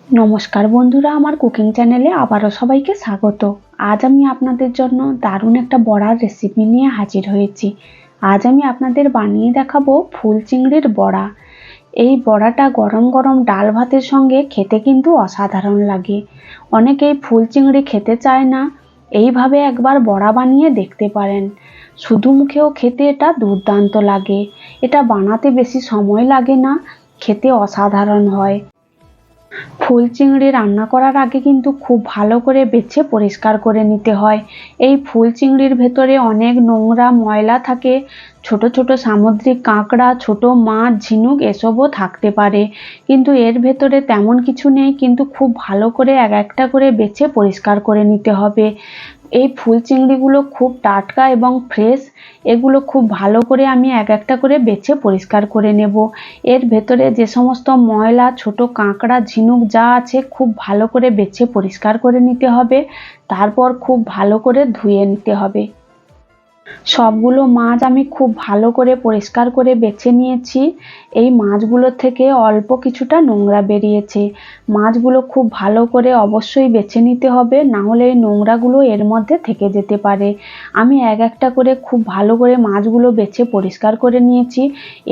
নমস্কার বন্ধুরা, আমার কুকিং চ্যানেলে আবারও সবাইকে স্বাগত। আজ আমি আপনাদের জন্য দারুণ একটা বড়ার রেসিপি নিয়ে হাজির হয়েছি। আজ আমি আপনাদের বানিয়ে দেখাবো ফুল চিংড়ির বড়া। এই বড়াটা গরম গরম ডাল ভাতের সঙ্গে খেতে কিন্তু অসাধারণ লাগে। অনেকেই ফুল চিংড়ি খেতে চায় না, এইভাবে একবার বড়া বানিয়ে দেখতে পারেন। শুধু মুখেও খেতে এটা দুর্দান্ত লাগে। এটা বানাতে বেশি সময় লাগে না, খেতে অসাধারণ হয়। ফুল চিংড়ি রান্না করার আগে কিন্তু খুব ভালো করে বেছে পরিষ্কার করে নিতে হয়। এই ফুল চিংড়ির ভেতরে অনেক নোংরা ময়লা থাকে। ছোট ছোট সামুদ্রিক কাঁকড়া, ছোট মাছ, ঝিনুক এসবও থাকতে পারে, কিন্তু এর ভেতরে তেমন কিছু নেই। কিন্তু খুব ভালো করে এক একটা করে বেছে পরিষ্কার করে নিতে হবে। এই ফুল চিংড়িগুলো খুব টাটকা এবং ফ্রেশ। এগুলো খুব ভালো করে আমি এক একটা করে বেছে পরিষ্কার করে নেব। এর ভেতরে যে সমস্ত ময়লা, ছোট কাঁকড়া, ঝিনুক যা আছে খুব ভালো করে বেছে পরিষ্কার করে নিতে হবে। তারপর খুব ভালো করে ধুয়ে নিতে হবে। সবগুলো মাছ আমি খুব ভালো করে পরিষ্কার করে বেছে নিয়েছি। এই মাছগুলো থেকে অল্প কিছুটা নোংরা বেরিয়েছে। মাছগুলো খুব ভালো করে অবশ্যই বেছে নিতে হবে, না হলে এই নোংরাগুলো এর মধ্যে থেকে যেতে পারে। আমি এক একটা করে খুব ভালো করে মাছগুলো বেছে পরিষ্কার করে নিয়েছি।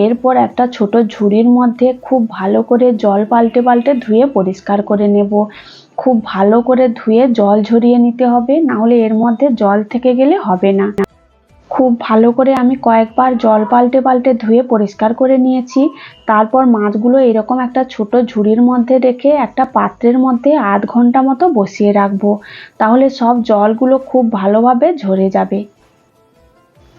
এরপর একটা ছোট ঝুড়ির মধ্যে খুব ভালো করে জল পাল্টে পাল্টে ধুয়ে পরিষ্কার করে নেব। খুব ভালো করে ধুয়ে জল ঝরিয়ে নিতে হবে, না হলে এর মধ্যে জল থেকে গেলে হবে না। খুব ভালো করে আমি কয়েকবার জল পাল্টে পাল্টে ধুয়ে পরিষ্কার করে নিয়েছি। তারপর মাছগুলো এরকম একটা ছোট ঝুড়ির মধ্যে রেখে একটা পাত্রের মধ্যে আধ ঘন্টা মতো বসিয়ে রাখবো। তাহলে সব জলগুলো খুব ভালোভাবে ঝরে যাবে।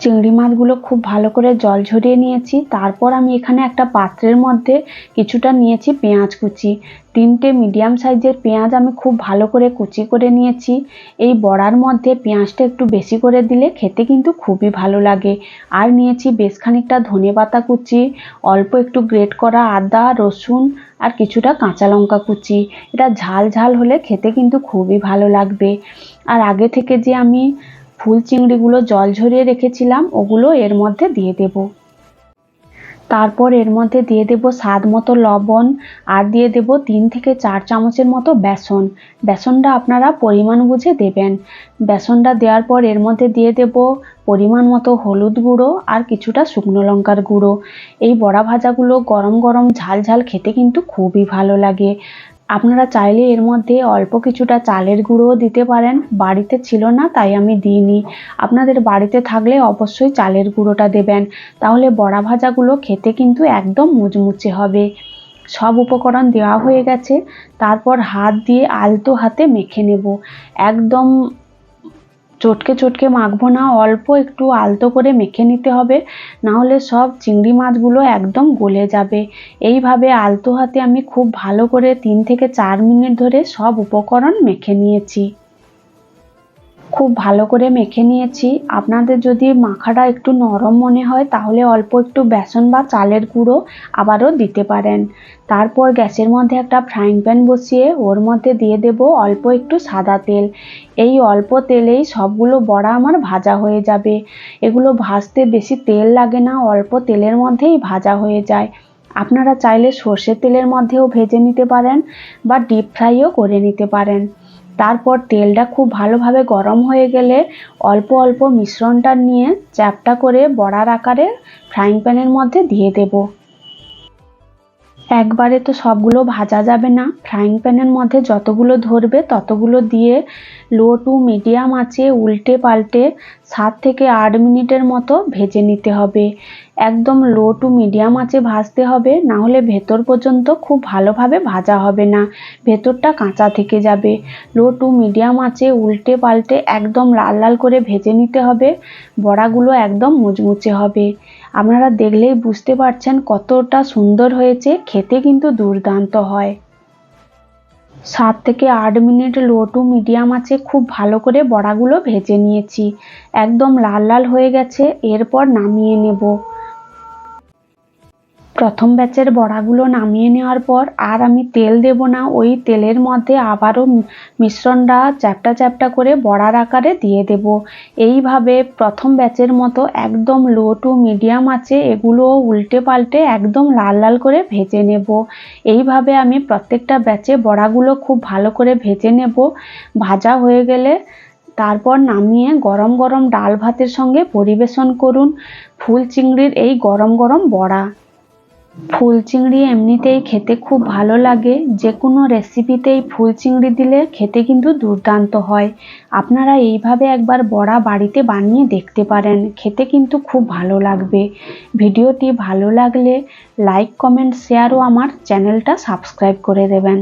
চিংড়ি মাছগুলো খুব ভালো করে জল ঝরিয়ে নিয়েছি। তারপর আমি এখানে একটা পাত্রের মধ্যে কিছুটা নিয়েছি পেঁয়াজ কুচি। 3টে মিডিয়াম সাইজের পেঁয়াজ আমি খুব ভালো করে কুচি করে নিয়েছি। এই বড়ার মধ্যে পেঁয়াজটা একটু বেশি করে দিলে খেতে কিন্তু খুবই ভালো লাগে। আর নিয়েছি বেশ খানিকটা ধনেপাতা কুচি, অল্প একটু গ্রেট করা আদা, রসুন আর কিছুটা কাঁচা লঙ্কা কুচি। এটা ঝাল ঝাল হলে খেতে কিন্তু খুবই ভালো লাগবে। আর আগে থেকে যে আমি ফুল চিংড়িগুলো জল ঝরিয়ে রেখেছিলাম, ওগুলো এর মধ্যে দিয়ে দেব। তারপর এর মধ্যে দিয়ে দেব স্বাদ মতো লবণ, আর দিয়ে দেব 3 থেকে 4 চামচের মতো বেসন। বেসনটা আপনারা পরিমাণ বুঝে দেবেন। বেসনটা দেওয়ার পর এর মধ্যে দিয়ে দেব পরিমাণ মতো হলুদ গুঁড়ো আর কিছুটা শুকনো লঙ্কার গুঁড়ো। এই বড়া ভাজাগুলো গরম গরম ঝাল ঝাল খেতে কিন্তু খুবই ভালো লাগে। আপনারা চাইলে এর মধ্যে অল্প কিছুটা চালের গুঁড়োও দিতে পারেন। বাড়িতে ছিল না তাই আমি দিইনি। আপনাদের বাড়িতে থাকলে অবশ্যই চালের গুঁড়োটা দেবেন, তাহলে বড়া ভাজাগুলো খেতে কিন্তু একদম মুচমুচে হবে। সব উপকরণ দেওয়া হয়ে গেছে। তারপর হাত দিয়ে আলতো হাতে মেখে নেব। একদম চটকে চটকে মাখবো না, অল্প একটু আলতো করে মেখে নিতে হবে, না হলে সব চিংড়ি মাছগুলো একদম গলে যাবে। এইভাবে আলতো হাতে আমি খুব ভালো করে 3 থেকে 4 মিনিট ধরে সব উপকরণ মেখে নিয়েছি। খুব ভালো করে মেখে নিয়েছি। আপনাদের যদি মাখাটা একটু নরম মনে হয় তাহলে অল্প একটু বেসন বা চালের গুঁড়ো আবারও দিতে পারেন। তারপর গ্যাসের মধ্যে একটা ফ্রাইং প্যান বসিয়ে ওর মধ্যে দিয়ে দেব অল্প একটু সাদা তেল। এই অল্প তেলেই সবগুলো বড়া আমার ভাজা হয়ে যাবে। এগুলো ভাজতে বেশি তেল লাগে না, অল্প তেলের মধ্যেই ভাজা হয়ে যায়। আপনারা চাইলে সর্ষের তেলের মধ্যেও ভেজে নিতে পারেন বা ডিপ ফ্রাইও করে নিতে পারেন। তারপর তেলটা খুব ভালোভাবে গরম হয়ে গেলে অল্প অল্প মিশ্রণটা নিয়ে চ্যাপ্টা করে বড়ার আকারে ফ্রাইং প্যানের মধ্যে দিয়ে দেব। একবারে তো সবগুলো ভাজা যাবে না, ফ্রাইং প্যানের মধ্যে যতগুলো ধরবে ততগুলো দিয়ে লো টু মিডিয়াম আঁচে উল্টে পাল্টে 7 থেকে 8 মিনিটের মতো ভেজে নিতে হবে। একদম লো টু মিডিয়াম আঁচে ভাজতে হবে, না হলে ভেতর পর্যন্ত খুব ভালোভাবে ভাজা হবে না, ভেতরটা কাঁচা থেকে যাবে। লো টু মিডিয়াম আঁচে উল্টে পাল্টে একদম লাল লাল করে ভেজে নিতে হবে। বড়াগুলো একদম মুচমুচে হবে। আপনারা দেখলেই বুঝতে পারছেন কতটা সুন্দর হয়েছে, খেতে কিন্তু দুর্দান্ত হয়। 7 থেকে 8 মিনিট লো টু মিডিয়াম আঁচে খুব ভালো করে বড়াগুলো ভেজে নিয়েছি। একদম লাল লাল হয়ে গেছে। এরপর নামিয়ে নেব। প্রথম ব্যাচের বড়াগুলো নামিয়ে নেওয়ার পর আর আমি তেল দেব না, ওই তেলের মধ্যে আবারও মিশ্রণটা চ্যাপ্টা চ্যাপ্টা করে বড়ার আকারে দিয়ে দেব। এইভাবে প্রথম ব্যাচের মতো একদম লো টু মিডিয়াম আঁচে এগুলো উল্টে পাল্টে একদম লাল লাল করে ভেজে নেব। এইভাবে আমি প্রত্যেকটা ব্যাচে বড়াগুলো খুব ভালো করে ভেজে নেব। ভাজা হয়ে গেলে তারপর নামিয়ে গরম গরম ডাল ভাতের সঙ্গে পরিবেশন করুন ফুল চিংড়ির এই গরম গরম বড়া। ফুল চিংড়ি এমনিতেই খেতে খুব ভালো লাগে, যে কোনো রেসিপিতেই ফুল চিংড়ি দিলে খেতে কিন্তু দুর্দান্ত হয়। আপনারা এইভাবে একবার বড়া বাড়িতে বানিয়ে দেখতে পারেন, খেতে কিন্তু খুব ভালো লাগবে। ভিডিওটি ভালো লাগলে লাইক কমেন্ট শেয়ার ও আমার চ্যানেলটা সাবস্ক্রাইব করে দেবেন।